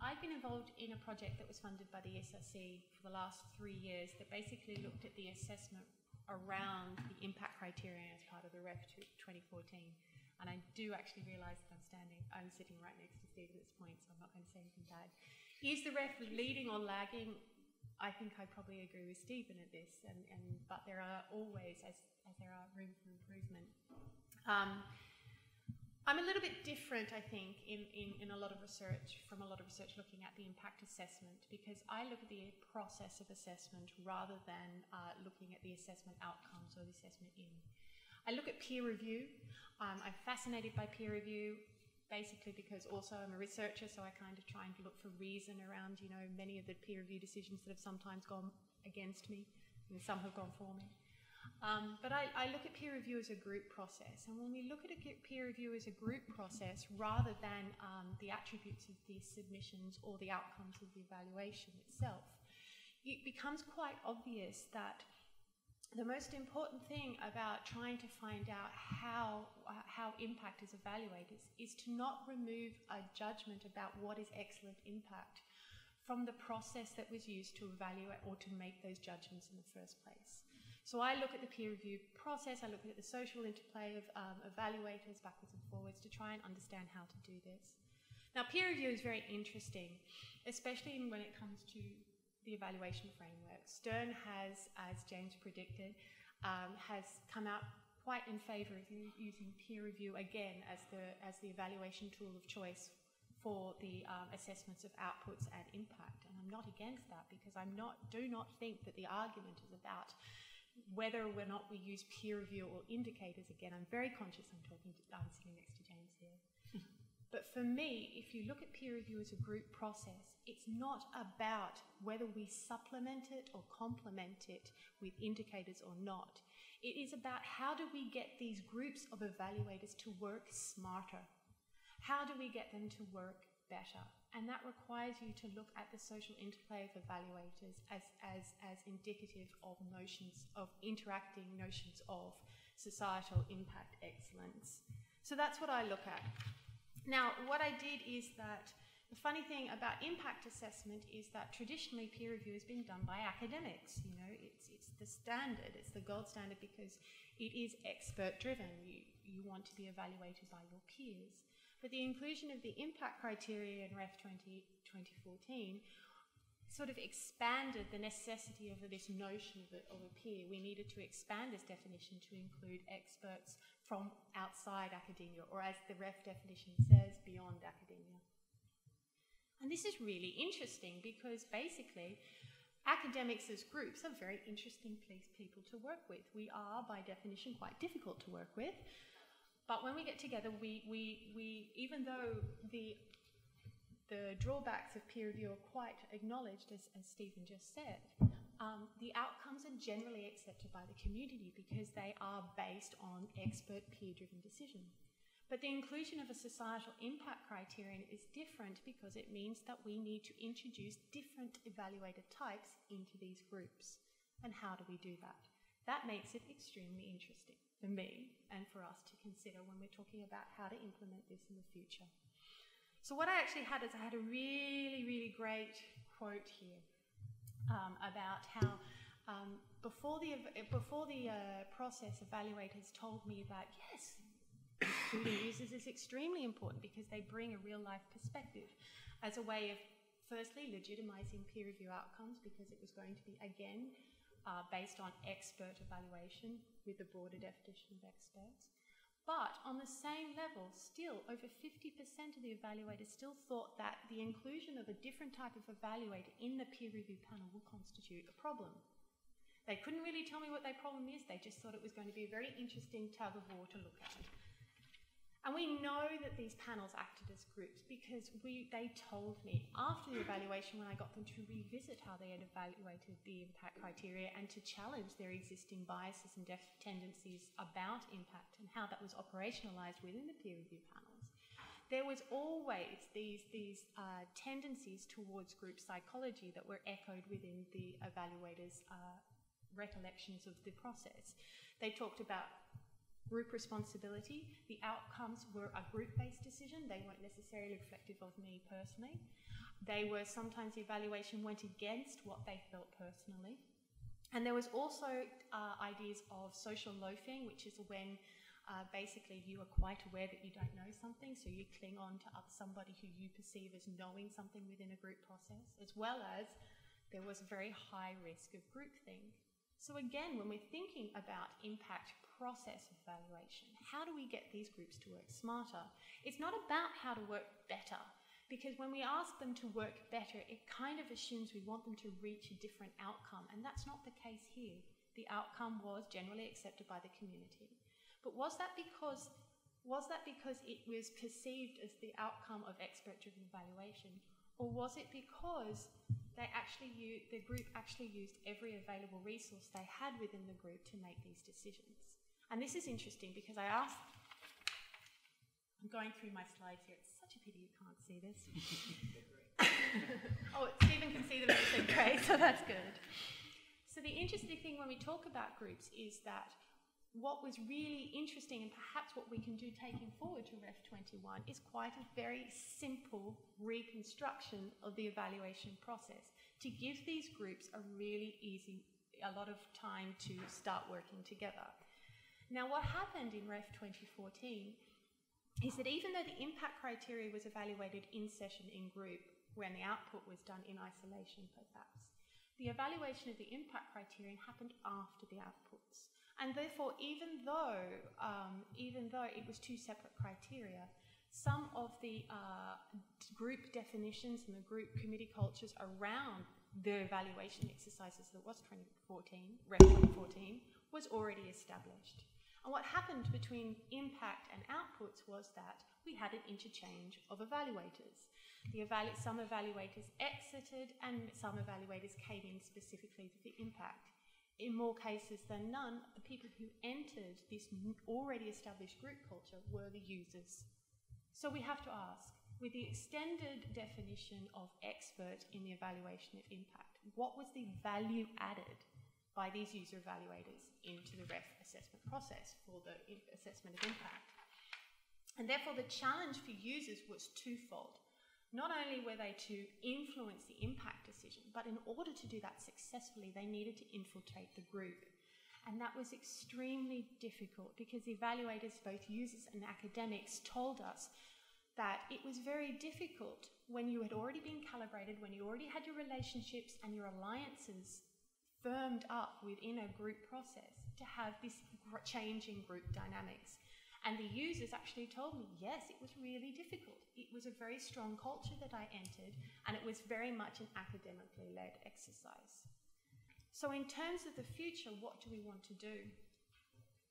I've been involved in a project that was funded by the SRC for the last 3 years that basically looked at the assessment around the impact criterion as part of the REF 2014. And I do actually realise that I'm sitting right next to Steve at this point, so I'm not going to say anything bad. Is the REF leading or lagging? I think I probably agree with Stephen at this, but there are always, as there are room for improvement. I'm a little bit different, I think, in a lot of research, from a lot of research looking at the impact assessment, because I look at the process of assessment rather than looking at the assessment outcomes or the assessment in. I look at peer review. I'm fascinated by peer review, basically because also I'm a researcher, so I kind of try and look for reason around, many of the peer review decisions that have sometimes gone against me, and some have gone for me. But I look at peer review as a group process, and when we look at peer review as a group process rather than the attributes of the submissions or the outcomes of the evaluation itself, it becomes quite obvious that the most important thing about trying to find out how impact is evaluated is to not remove a judgment about what is excellent impact from the process that was used to evaluate or to make those judgments in the first place. So I look at the peer review process, I look at the social interplay of evaluators backwards and forwards to try and understand how to do this. Now, peer review is very interesting, especially when it comes to the evaluation framework. Stern has, as James predicted, has come out quite in favour of using peer review again as the evaluation tool of choice for the assessments of outputs and impact. And I'm not against that, because do not think that the argument is about whether or not we use peer review or indicators. Again, I'm very conscious I'm sitting next to James here. But for me, if you look at peer review as a group process, it's not about whether we supplement it or complement it with indicators or not. It is about how do we get these groups of evaluators to work smarter? How do we get them to work better? And that requires you to look at the social interplay of evaluators as indicative of notions of interacting notions of societal impact excellence. So that's what I look at. Now, what I did is that the funny thing about impact assessment is that traditionally peer review has been done by academics. It's the standard, it's the gold standard, because it is expert driven. You want to be evaluated by your peers. But the inclusion of the impact criteria in REF 2014 sort of expanded the necessity of this notion of a peer. We needed to expand this definition to include experts from outside academia, or as the REF definition says, beyond academia. And this is really interesting because basically academics as groups are very interesting people to work with. We are, by definition, quite difficult to work with. But when we get together, we even though the drawbacks of peer review are quite acknowledged, as Stephen just said, the outcomes are generally accepted by the community because they are based on expert peer-driven decision. But the inclusion of a societal impact criterion is different because it means that we need to introduce different evaluator types into these groups. And how do we do that? That makes it extremely interesting for me and for us to consider when we're talking about how to implement this in the future. So what I actually had is I had a really, really great quote here about how before the process, evaluators told me that yes, including users is extremely important because they bring a real-life perspective as a way of firstly legitimizing peer review outcomes, because it was going to be again based on expert evaluation with the broader definition of experts. But on the same level, still over 50% of the evaluators still thought that the inclusion of a different type of evaluator in the peer review panel will constitute a problem. They couldn't really tell me what their problem is, they just thought it was going to be a very interesting tug of war to look at. And we know that these panels acted as groups because they told me after the evaluation, when I got them to revisit how they had evaluated the impact criteria and to challenge their existing biases and tendencies about impact and how that was operationalized within the peer review panels, there was always these tendencies towards group psychology that were echoed within the evaluators' recollections of the process. They talked about group responsibility. The outcomes were a group-based decision. They weren't necessarily reflective of me personally. They were sometimes the evaluation went against what they felt personally. And there was also ideas of social loafing, which is when basically you are quite aware that you don't know something, so you cling on to somebody who you perceive as knowing something within a group process, as well as there was a very high risk of groupthink. So again, when we're thinking about impact process evaluation, how do we get these groups to work smarter? It's not about how to work better, because when we ask them to work better, it kind of assumes we want them to reach a different outcome, and that's not the case here. The outcome was generally accepted by the community. But was that because it was perceived as the outcome of expert-driven evaluation, or was it because the group actually used every available resource they had within the group to make these decisions? And this is interesting because I'm going through my slides here. It's such a pity you can't see this. Oh, Stephen can see them everything great, so that's good. So the interesting thing when we talk about groups is that what was really interesting, and perhaps what we can do taking forward to Ref 21, is quite a very simple reconstruction of the evaluation process to give these groups a lot of time to start working together. Now, what happened in Ref 2014 is that even though the impact criteria was evaluated in session in group, when the output was done in isolation perhaps, the evaluation of the impact criterion happened after the outputs. And therefore, even though it was two separate criteria, some of the group definitions and the group committee cultures around the evaluation exercises that was Ref 2014 was already established. And what happened between impact and outputs was that we had an interchange of evaluators. Some evaluators exited and some evaluators came in specifically to the impact. In more cases than none, the people who entered this already established group culture were the users. So we have to ask, with the extended definition of expert in the evaluation of impact, what was the value added by these user evaluators into the REF assessment process for the assessment of impact? And therefore the challenge for users was twofold. Not only were they to influence the impact decision, but in order to do that successfully, they needed to infiltrate the group. And that was extremely difficult because the evaluators, both users and academics, told us that it was very difficult when you had already been calibrated, when you already had your relationships and your alliances firmed up within a group process, to have this change in group dynamics. And the users actually told me, yes, it was really difficult. It was a very strong culture that I entered, and it was very much an academically led exercise. So in terms of the future, what do we want to do?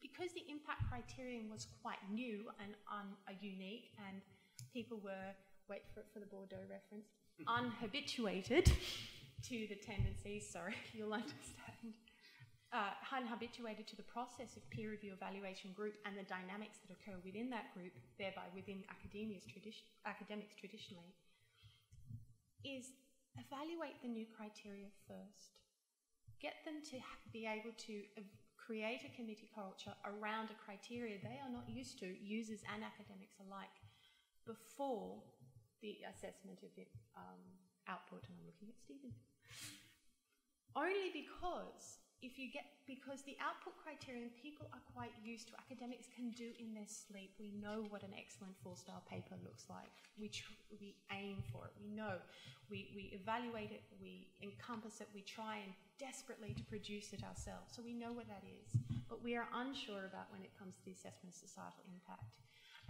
Because the impact criterion was quite new and unique, and people were, wait for it for the Bordeaux reference, unhabituated to the tendencies, sorry, you'll understand, unhabituated to the process of peer review evaluation group and the dynamics that occur within that group, thereby within academics traditionally, is evaluate the new criteria first. Get them to be able to create a committee culture around a criteria they are not used to, users and academics alike, before the assessment of the output. And I'm looking at Stephen. Only because because the output criterion people are quite used to, academics can do in their sleep. We know what an excellent 4-star paper looks like. We aim for it. We know. We evaluate it. We encompass it. We try and desperately to produce it ourselves. So we know what that is. But we are unsure about when it comes to the assessment of societal impact.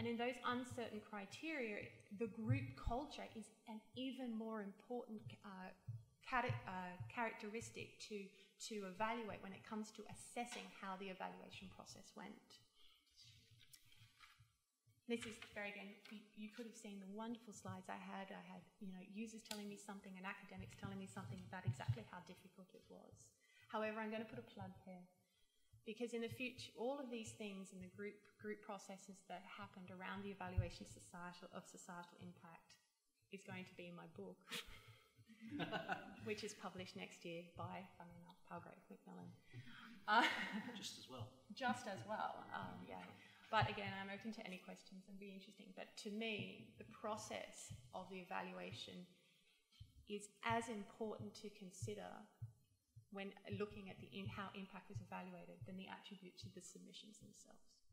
And in those uncertain criteria, the group culture is an even more important characteristic to evaluate when it comes to assessing how the evaluation process went. This is again, you could have seen the wonderful slides I had users telling me something and academics telling me something about exactly how difficult it was. However, I'm going to put a plug here, because in the future, all of these things in the group processes that happened around the evaluation of societal impact is going to be in my book. Which is published next year by, funny enough, Palgrave, Macmillan. Just as well. Just as well, yeah. But again, I'm open to any questions and be interesting. But to me, the process of the evaluation is as important to consider when looking at how impact is evaluated than the attributes of the submissions themselves.